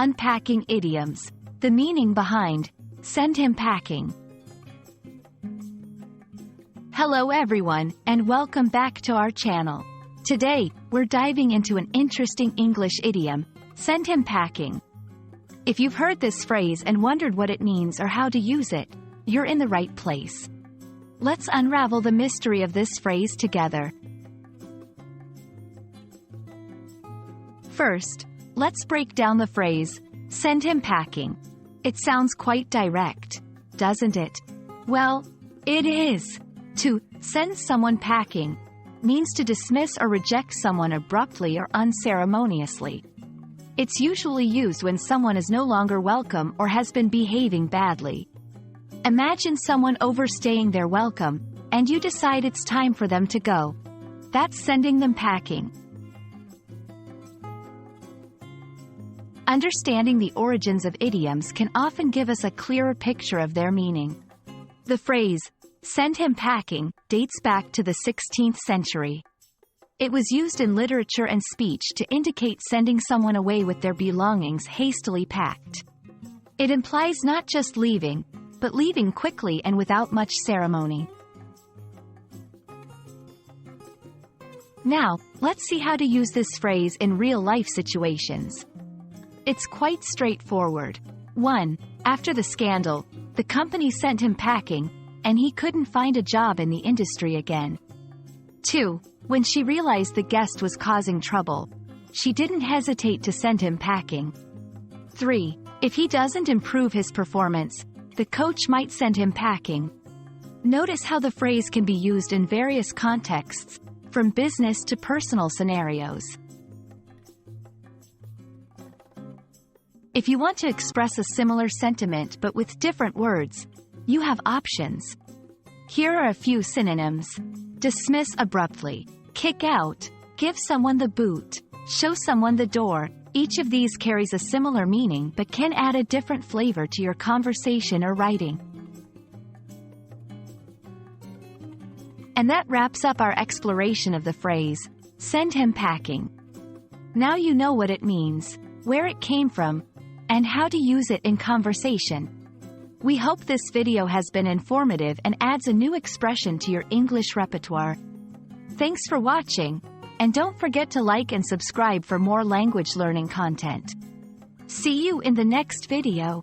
Unpacking idioms. The meaning behind send him packing. Hello everyone, and welcome back to our channel. Today, we're diving into an interesting English idiom, send him packing. If you've heard this phrase and wondered what it means or how to use it, you're in the right place. Let's unravel the mystery of this phrase together. First, let's break down the phrase, send him packing. It sounds quite direct, doesn't it? Well, it is. To send someone packing means to dismiss or reject someone abruptly or unceremoniously. It's usually used when someone is no longer welcome or has been behaving badly. Imagine someone overstaying their welcome, and you decide it's time for them to go. That's sending them packing. Understanding the origins of idioms can often give us a clearer picture of their meaning. The phrase, send him packing, dates back to the 16th century. It was used in literature and speech to indicate sending someone away with their belongings hastily packed. It implies not just leaving, but leaving quickly and without much ceremony. Now, let's see how to use this phrase in real-life situations. It's quite straightforward. 1. After the scandal, the company sent him packing, and he couldn't find a job in the industry again. 2. When she realized the guest was causing trouble, she didn't hesitate to send him packing. 3. If he doesn't improve his performance, the coach might send him packing. Notice how the phrase can be used in various contexts, from business to personal scenarios. If you want to express a similar sentiment but with different words, you have options. Here are a few synonyms. Dismiss abruptly, kick out, give someone the boot, show someone the door. Each of these carries a similar meaning but can add a different flavor to your conversation or writing. And that wraps up our exploration of the phrase, send him packing. Now you know what it means, where it came from, and how to use it in conversation. We hope this video has been informative and adds a new expression to your English repertoire. Thanks for watching, and don't forget to like and subscribe for more language learning content. See you in the next video.